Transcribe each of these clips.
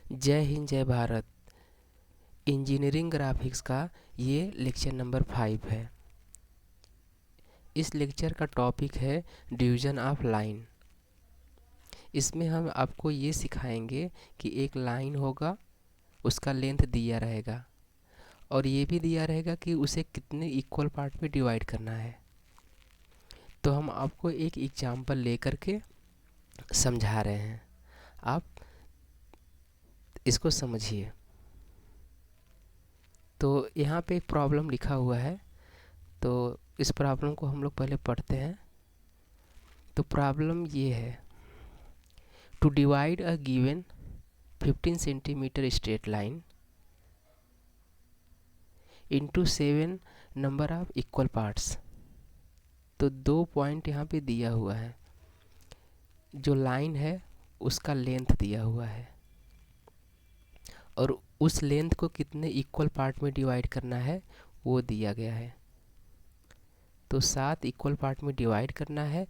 जय हिंद जय Bharat. Engineering graphics का ये लेक्चर नंबर 5 है। इस लेक्चर का टॉपिक है डिवीज़न ऑफ लाइन। इसमें हम आपको ये सिखाएंगे कि एक लाइन होगा, उसका लेंथ दिया रहेगा और ये भी दिया रहेगा कि उसे कितने इक्वल पार्ट में डिवाइड करना है। तो हम आपको एक एग्जांपल लेकर के समझा रहे हैं, आप इसको समझिए। तो यहाँ पे एक प्रॉब्लम लिखा हुआ है, तो इस प्रॉब्लम को हम लोग पहले पढ़ते हैं। तो प्रॉब्लम ये है, to divide a given 15 centimetre straight line into 7 number of equal parts. तो 2 पॉइंट यहाँ पे दिया हुआ है, जो लाइन है उसका लेंथ दिया हुआ है और उस लेंथ को कितने इक्वल पार्ट में डिवाइड करना है वो दिया गया है। तो 7 इक्वल पार्ट में डिवाइड करना है,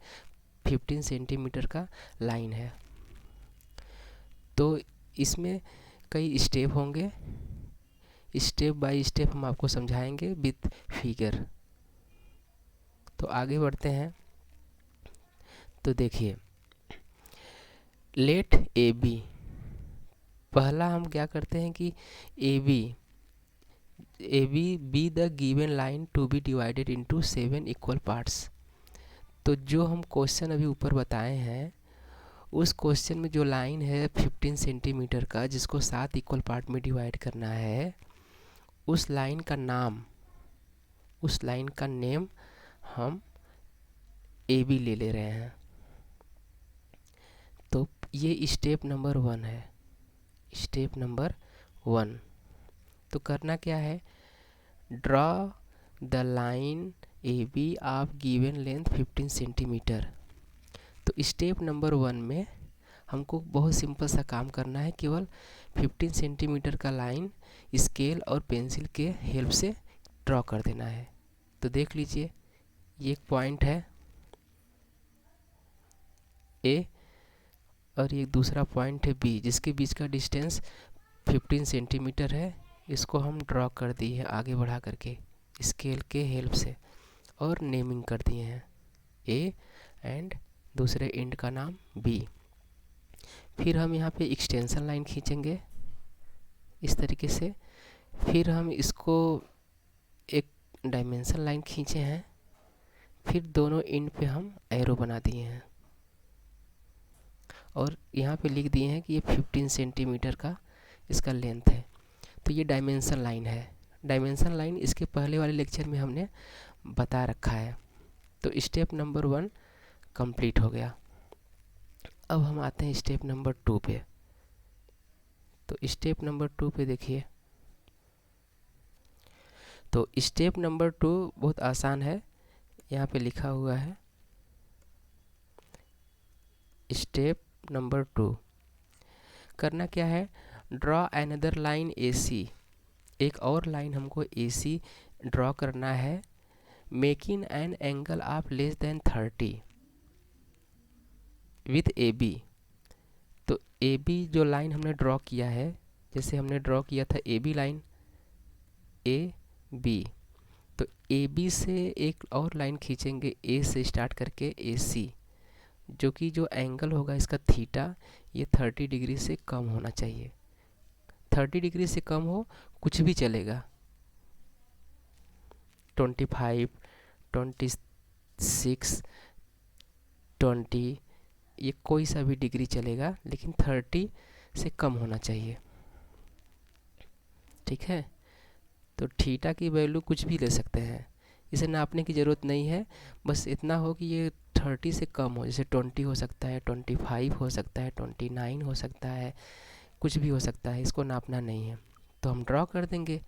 15 सेंटीमीटर का लाइन है। तो इसमें कई स्टेप होंगे, स्टेप बाय स्टेप हम आपको समझाएंगे विथ फिगर। तो आगे बढ़ते हैं। तो देखिए, लेट ए बी, पहला हम क्या करते हैं कि A B be the given line to be divided into 7 equal parts. तो जो हम क्वेश्चन अभी ऊपर बताए हैं, उस क्वेश्चन में जो लाइन है 15 सेंटीमीटर का, जिसको 7 इक्वल पार्ट में डिवाइड करना है, उस लाइन का नाम, उस लाइन का नेम हम ए बी ले रहे हैं। तो ये स्टेप नंबर 1 है, स्टेप नंबर 1। तो करना क्या है, draw the line A B of given length 15 centimetre. तो स्टेप नंबर 1 में हमको बहुत सिंपल सा काम करना है, केवल 15 सेंटीमीटर का लाइन स्केल और पेंसिल के हेल्प से ड्रॉ कर देना है। तो देख लीजिए, ये एक पॉइंट है ए और ये दूसरा पॉइंट है बी, जिसके बीच का डिस्टेंस 15 सेंटीमीटर है। इसको हम ड्रॉ कर दिए हैं आगे बढ़ा करके स्केल के हेल्प से और नेमिंग कर दिए हैं ए एंड दूसरे एंड का नाम बी। फिर हम यहाँ पे एक्सटेंशन लाइन खींचेंगे इस तरीके से। फिर हम इसको एक डायमेंशन लाइन खींचे हैं, फिर दोनों एंड पे हम एरो बना दिए हैं और यहाँ पे लिख दिए हैं कि ये 15 सेंटीमीटर का इसका लेंथ है। तो ये डायमेंशन लाइन है। डायमेंशन लाइन इसके पहले वाले लेक्चर में हमने बता रखा है। तो स्टेप नंबर 1 कंप्लीट हो गया। अब हम आते हैं स्टेप नंबर 2 पे। तो स्टेप नंबर 2 पे देखिए, तो स्टेप नंबर 2 बहुत आसान है। यहाँ पे लिखा हुआ है स्टेप नंबर 2। करना क्या है, draw another line A C. एक और लाइन हमको ए सी ड्रॉ करना है, making an angle of less than 30 with A B. तो ए बी जो लाइन हमने ड्रॉ किया है, जैसे हमने ड्रॉ किया था A B line, A B, तो ए बी से एक और लाइन खींचेंगे ए से स्टार्ट करके ए सी, जो कि जो एंगल होगा इसका थीटा, ये 30 डिग्री से कम होना चाहिए। 30 डिग्री से कम हो कुछ भी चलेगा, 25, 26, 20, ये कोई सा भी डिग्री चलेगा, लेकिन 30 से कम होना चाहिए। ठीक है, तो थीटा की वैल्यू कुछ भी ले सकते हैं, इसे नापने की ज़रूरत नहीं है। बस इतना हो कि ये 30 से कम हो, जैसे 20 हो सकता है, 25 हो सकता है, 29 हो सकता है, कुछ भी हो सकता है, इसको नापना नहीं है। तो हम ड्रॉ कर देंगे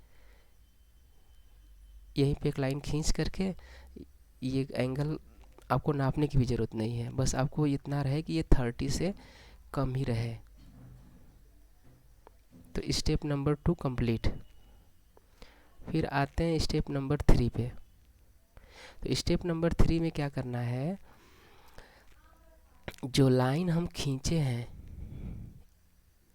यहीं पे एक लाइन खींच करके। ये एंगल आपको नापने की भी ज़रूरत नहीं है, बस आपको इतना रहे कि ये 30 से कम ही रहे। तो स्टेप नंबर 2 कंप्लीट। फिर आते हैं स्टेप नंबर 3 पे। तो स्टेप नंबर 3 में क्या करना है, जो लाइन हम खींचे हैं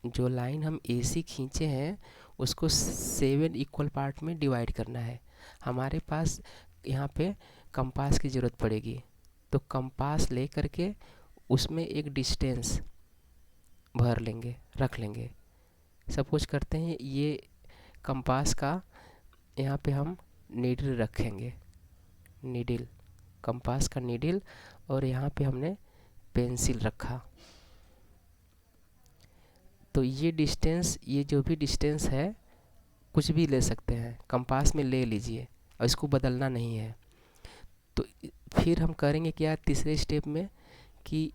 जो लाइन हम AC खींचे हैं उसको 7 इक्वल पार्ट में डिवाइड करना है। हमारे पास यहाँ पे कंपास की ज़रूरत पड़ेगी, तो कंपास ले करके उसमें एक डिस्टेंस भर लेंगे, रख लेंगे। सपोज करते हैं ये कंपास का यहाँ पे हम नीडल रखेंगे, नीडल, कंपास का नीडल, और यहाँ पे हमने पेंसिल रखा। तो ये डिस्टेंस, ये जो भी डिस्टेंस है कुछ भी ले सकते हैं, कंपास में ले लीजिए और इसको बदलना नहीं है। तो फिर हम करेंगे क्या तीसरे स्टेप में कि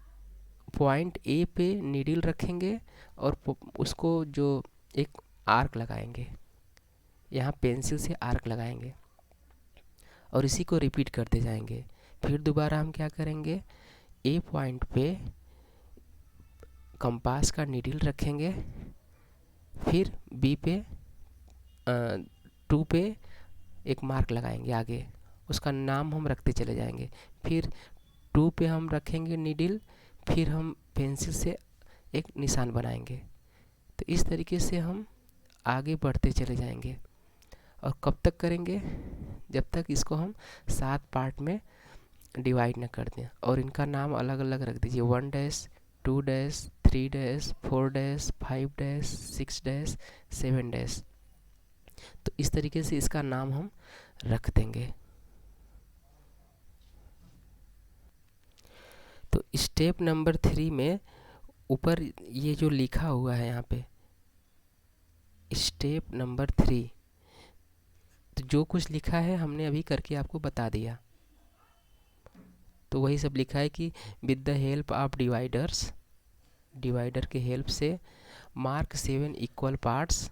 पॉइंट ए पे नीडल रखेंगे और उसको जो एक आर्क लगाएंगे, यहाँ पेंसिल से आर्क लगाएंगे और इसी को रिपीट करते जाएंगे। फिर दोबारा हम क्या करेंगे, ए पॉइंट पे कंपास का नीडल रखेंगे, फिर बी पे 2 पे एक मार्क लगाएंगे आगे, उसका नाम हम रखते चले जाएंगे। फिर 2 पे हम रखेंगे नीडल, फिर हम पेंसिल से एक निशान बनाएंगे। तो इस तरीके से हम आगे बढ़ते चले जाएंगे। और कब तक करेंगे, जब तक इसको हम 7 पार्ट में डिवाइड न कर दें। और इनका नाम अलग अलग रख दीजिए, 1 dash, 2 dash, 3 dash, 4 dash, 5 dash, 6 dash, 7 dash. तो इस तरीके से इसका नाम हम रख देंगे। तो स्टेप नंबर 3 में ऊपर ये जो लिखा हुआ है यहाँ पे स्टेप नंबर 3, तो जो कुछ लिखा है हमने अभी करके आपको बता दिया। तो वही सब लिखा है कि with the help of dividers, divider के हेल्प से mark 7 equal parts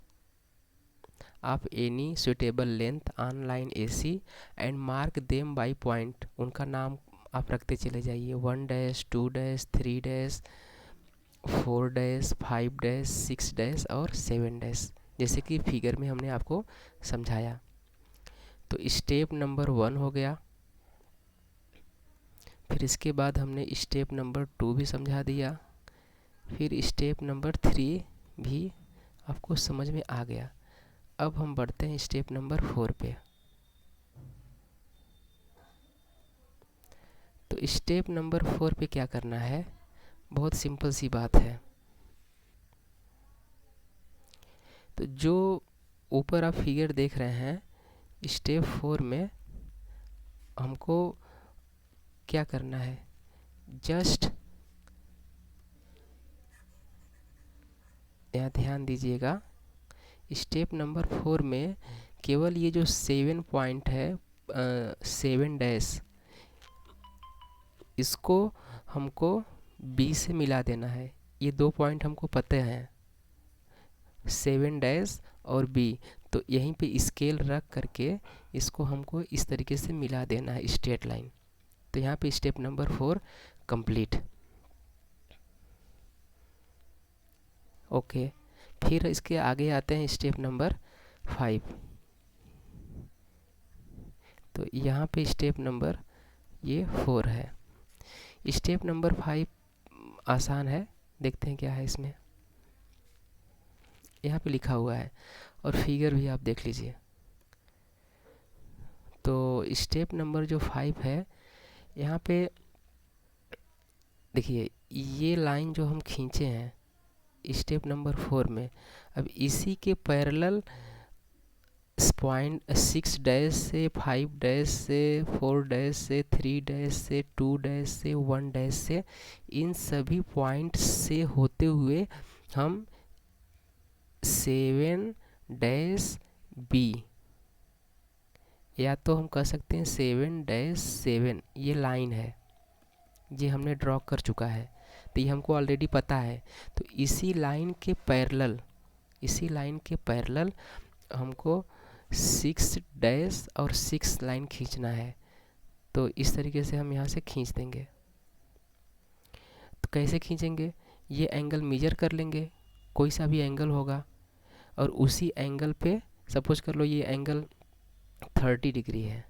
of any suitable length on line AC and mark them by point. उनका नाम आप रखते चले जाइए, 1 dash, 2 dash, 3 dash, 4 dash, 5 dash, 6 dash और 7 डैश, जैसे कि फिगर में हमने आपको समझाया। तो स्टेप नंबर 1 हो गया। फिर इसके बाद हमने स्टेप नंबर 2 भी समझा दिया। फिर स्टेप नंबर 3 भी आपको समझ में आ गया। अब हम बढ़ते हैं स्टेप नंबर 4 पे। तो स्टेप नंबर 4 पे क्या करना है, बहुत सिंपल सी बात है। तो जो ऊपर आप फिगर देख रहे हैं, स्टेप 4 में हमको क्या करना है, जस्ट यहाँ ध्यान दीजिएगा। स्टेप नंबर 4 में केवल ये जो 7 पॉइंट है, 7 डैश, इसको हमको B से मिला देना है। ये 2 पॉइंट हमको पता हैं, 7 डैश और B। तो यहीं पे स्केल रख करके इसको हमको इस तरीके से मिला देना है, स्ट्रेट लाइन। तो यहाँ पे स्टेप नंबर 4 कंप्लीट। ओके, फिर इसके आगे आते हैं स्टेप नंबर 5। तो यहाँ पे स्टेप नंबर ये 4 है। स्टेप नंबर 5 आसान है, देखते हैं क्या है इसमें। यहाँ पे लिखा हुआ है और फिगर भी आप देख लीजिए। तो स्टेप नंबर जो 5 है, यहाँ पे देखिए ये लाइन जो हम खींचे हैं स्टेप नंबर 4 में, अब इसी के पैरेलल पॉइंट 6 डैश से, 5 डैश से, 4 डैश से, 3 डैश से, 2 डैश से, 1 डैश से, इन सभी पॉइंट से होते हुए हम 7 डैश B, या तो हम कह सकते हैं 7 डैश 7, ये लाइन है, ये हमने ड्रॉ कर चुका है, तो ये हमको ऑलरेडी पता है। तो इसी लाइन के पैरेलल, इसी लाइन के पैरेलल हमको 6 डैश और 6 लाइन खींचना है। तो इस तरीके से हम यहाँ से खींच देंगे। तो कैसे खींचेंगे, ये एंगल मेजर कर लेंगे, कोई सा भी एंगल होगा, और उसी एंगल पे सपोज कर लो ये एंगल 30 डिग्री है,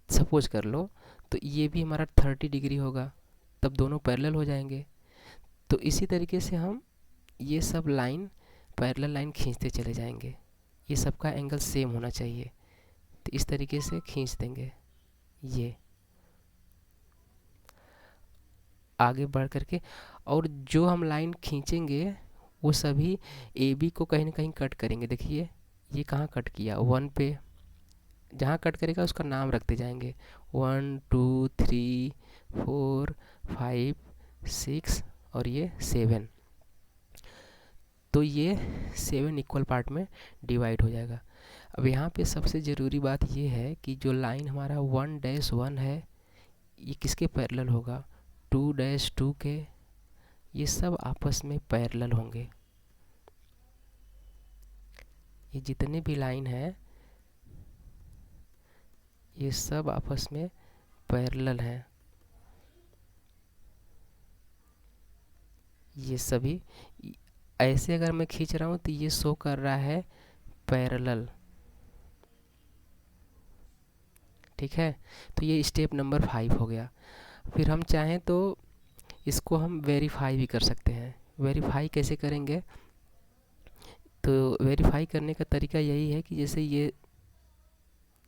सपोज कर लो, तो ये भी हमारा 30 डिग्री होगा, तब दोनों पैरेलल हो जाएंगे। तो इसी तरीके से हम ये सब लाइन पैरेलल लाइन खींचते चले जाएंगे, ये सबका एंगल सेम होना चाहिए। तो इस तरीके से खींच देंगे। ये आगे बढ़ करके, और जो हम लाइन खींचेंगे वो सभी ए बी को कहीं ना कहीं कट करेंगे। देखिए ये कहाँ कट किया, 1 पे, जहाँ कट करेगा उसका नाम रखते जाएंगे, 1 2 3 4 5 6 और ये 7। तो ये 7 इक्वल पार्ट में डिवाइड हो जाएगा। अब यहाँ पे सबसे ज़रूरी बात ये है कि जो लाइन हमारा 1-1 है ये किसके पैरेलल होगा, 2-2 के। ये सब आपस में पैरेलल होंगे, ये जितने भी लाइन है ये सब आपस में पैरेलल हैं। ये सभी ऐसे अगर मैं खींच रहा हूँ तो ये शो कर रहा है पैरेलल। ठीक है, तो ये स्टेप नंबर 5 हो गया। फिर हम चाहें तो इसको हम वेरीफाई भी कर सकते हैं। वेरीफाई कैसे करेंगे, तो वेरीफाई करने का तरीका यही है कि जैसे ये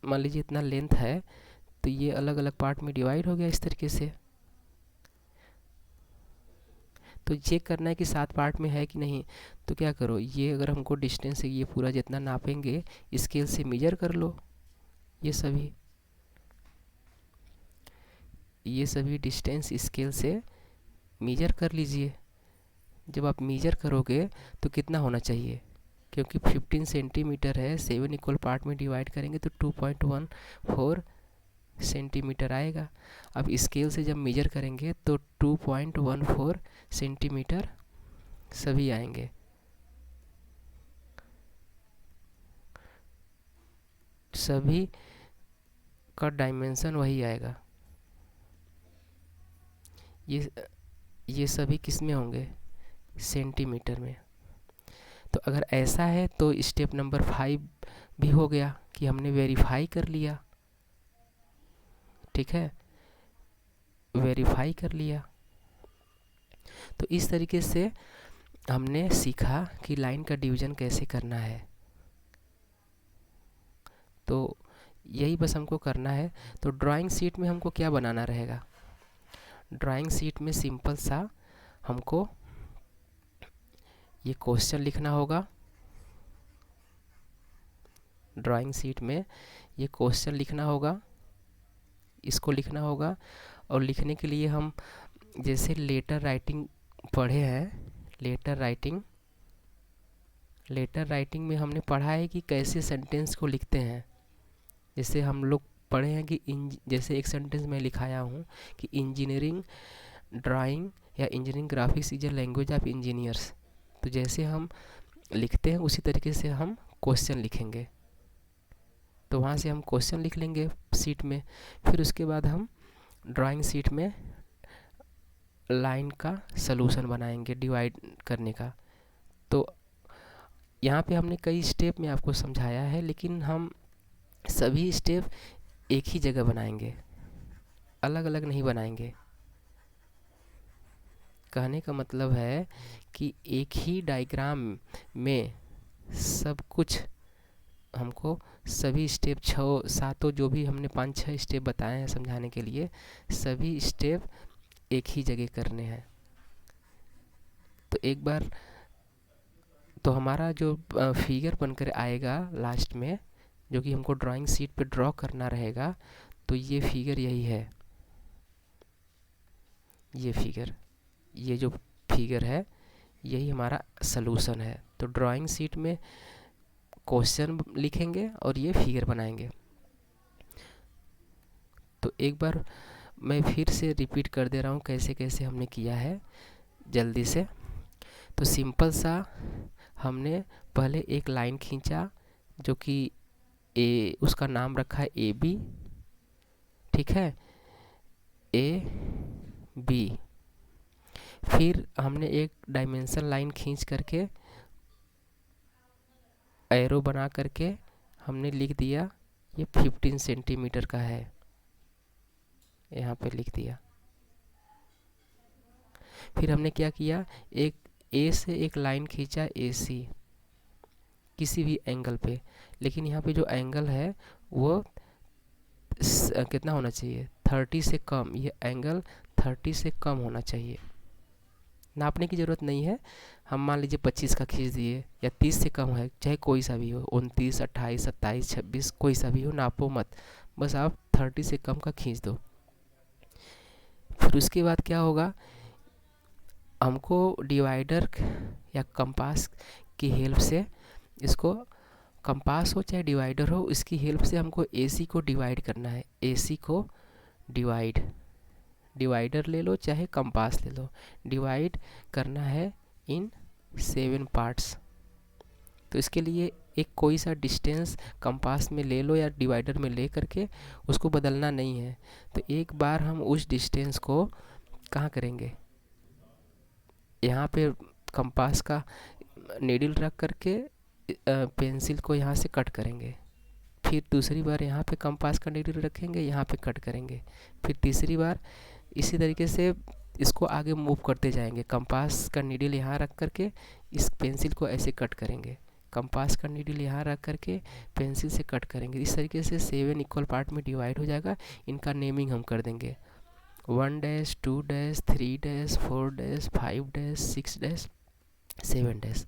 मान लीजिए इतना लेंथ है, तो ये अलग अलग पार्ट में डिवाइड हो गया इस तरीके से। तो चेक करना है कि 7 पार्ट में है कि नहीं। तो क्या करो, ये अगर हमको डिस्टेंस है, ये पूरा जितना नापेंगे स्केल से मेजर कर लो। ये सभी डिस्टेंस स्केल से मेजर कर लीजिए। जब आप मेजर करोगे तो कितना होना चाहिए, क्योंकि 15 सेंटीमीटर है, 7 इक्वल पार्ट में डिवाइड करेंगे तो 2.14 सेंटीमीटर आएगा। अब स्केल से जब मेजर करेंगे तो 2.14 सेंटीमीटर सभी आएंगे। सभी का डायमेंशन वही आएगा। ये सभी किस में होंगे, सेंटीमीटर में। तो अगर ऐसा है तो स्टेप नंबर 5 भी हो गया कि हमने वेरीफाई कर लिया। ठीक है, वेरीफाई कर लिया। तो इस तरीके से हमने सीखा कि लाइन का डिवीज़न कैसे करना है। तो यही बस हमको करना है। तो ड्राइंग शीट में हमको क्या बनाना रहेगा, ड्राइंग शीट में सिंपल सा हमको ये क्वेश्चन लिखना होगा। ड्राइंग शीट में ये क्वेश्चन लिखना होगा, इसको लिखना होगा। और लिखने के लिए हम जैसे लेटर राइटिंग पढ़े हैं, लेटर राइटिंग में हमने पढ़ा है कि कैसे सेंटेंस को लिखते हैं। जैसे हम लोग पढ़े हैं कि जैसे एक सेंटेंस में लिखाया हूँ कि इंजीनियरिंग ड्राइंग या engineering graphics is a language of engineers. तो जैसे हम लिखते हैं उसी तरीके से हम क्वेश्चन लिखेंगे। तो वहाँ से हम क्वेश्चन लिख लेंगे शीट में, फिर उसके बाद हम ड्राइंग शीट में लाइन का सलूशन बनाएंगे डिवाइड करने का। तो यहाँ पे हमने कई स्टेप में आपको समझाया है, लेकिन हम सभी स्टेप एक ही जगह बनाएंगे, अलग अलग नहीं बनाएंगे। कहने का मतलब है कि एक ही डायग्राम में सब कुछ हमको सभी स्टेप 6-7 जो भी हमने 5-6 स्टेप बताए हैं समझाने के लिए, सभी स्टेप एक ही जगह करने हैं। तो एक बार तो हमारा जो फिगर बनकर आएगा लास्ट में, जो कि हमको ड्राइंग शीट पे ड्रॉ करना रहेगा, तो ये फिगर यही है। ये जो फिगर है यही हमारा सलूशन है। तो ड्राइंग शीट में क्वेश्चन लिखेंगे और ये फिगर बनाएंगे। तो एक बार मैं फिर से रिपीट कर दे रहा हूँ कैसे कैसे हमने किया है, जल्दी से। तो सिंपल सा हमने पहले एक लाइन खींचा जो कि उसका नाम रखा है ए बी। ठीक है, ए बी। फिर हमने एक डायमेंशन लाइन खींच करके एरो बना करके हमने लिख दिया ये 15 सेंटीमीटर का है, यहाँ पे लिख दिया। फिर हमने क्या किया, एक ए से एक लाइन खींचा ए सी किसी भी एंगल पे, लेकिन यहाँ पे जो एंगल है वो कितना होना चाहिए, 30 से कम, ये एंगल 30 से कम होना चाहिए। नापने की ज़रूरत नहीं है, हम मान लीजिए 25 का खींच दिए या 30 से कम है, चाहे कोई सा भी हो, 29, 28, 27, 26, कोई सा भी हो, नापो मत, बस आप 30 से कम का खींच दो। फिर उसके बाद क्या होगा, हमको डिवाइडर या कंपास की हेल्प से इसको, कंपास हो चाहे डिवाइडर हो, इसकी हेल्प से हमको एसी को डिवाइड करना है। एसी को डिवाइड, डिवाइडर ले लो चाहे कंपास ले लो, डिवाइड करना है इन 7 पार्ट्स। तो इसके लिए एक कोई सा डिस्टेंस कंपास में ले लो या डिवाइडर में ले करके, उसको बदलना नहीं है। तो एक बार हम उस डिस्टेंस को कहाँ करेंगे, यहाँ पे कंपास का नीडल रख करके पेंसिल को यहाँ से कट करेंगे। फिर दूसरी बार यहाँ पे कंपास का नीडल रखेंगे, यहाँ पे कट करेंगे। फिर तीसरी बार इसी तरीके से इसको आगे मूव करते जाएंगे। कंपास का नीडल यहाँ रख करके इस पेंसिल को ऐसे कट करेंगे, कंपास का नीडल यहाँ रख करके पेंसिल से कट करेंगे। इस तरीके से 7 इक्वल पार्ट में डिवाइड हो जाएगा। इनका नेमिंग हम कर देंगे 1 dash 2 dash 3 dash 4 dash 5 dash 6 dash 7 dash.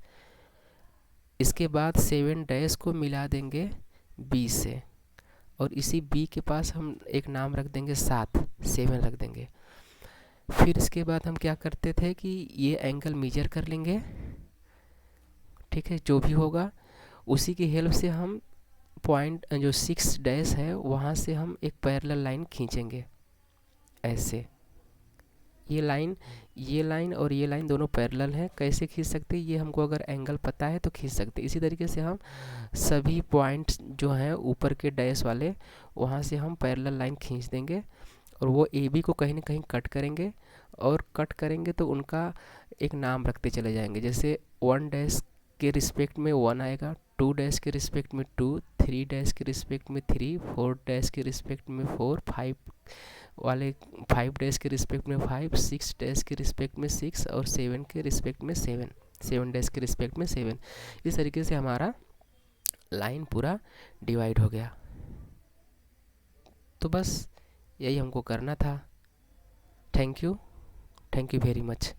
इसके बाद 7 डैश को मिला देंगे बी से, और इसी बी के पास हम एक नाम रख देंगे 7 रख देंगे। फिर इसके बाद हम क्या करते थे कि ये एंगल मेजर कर लेंगे, ठीक है, जो भी होगा उसी की हेल्प से हम पॉइंट जो 6 डैश है वहाँ से हम एक पैरेलल लाइन खींचेंगे ऐसे। ये लाइन और ये लाइन दोनों पैरेलल हैं, कैसे खींच सकते हैं, ये हमको अगर एंगल पता है तो खींच सकते हैं। इसी तरीके से हम सभी पॉइंट्स जो हैं ऊपर के डैश वाले, वहाँ से हम पैरेलल लाइन खींच देंगे, और वो ए बी को कहीं ना कहीं कट करेंगे, और कट करेंगे तो उनका एक नाम रखते चले जाएंगे। जैसे 1 डैश के रिस्पेक्ट में 1 आएगा, 2 डैश के रिस्पेक्ट में 2, 3 डैश के रिस्पेक्ट में 3, 4 डैश के रिस्पेक्ट में 4, 5 डैश के रिस्पेक्ट में 5, 6 डैश के रिस्पेक्ट में 6, और 7 के रिस्पेक्ट में 7 डैश के रिस्पेक्ट में 7। इस तरीके से हमारा लाइन पूरा डिवाइड हो गया। तो बस यही हमको करना था। Thank you very much.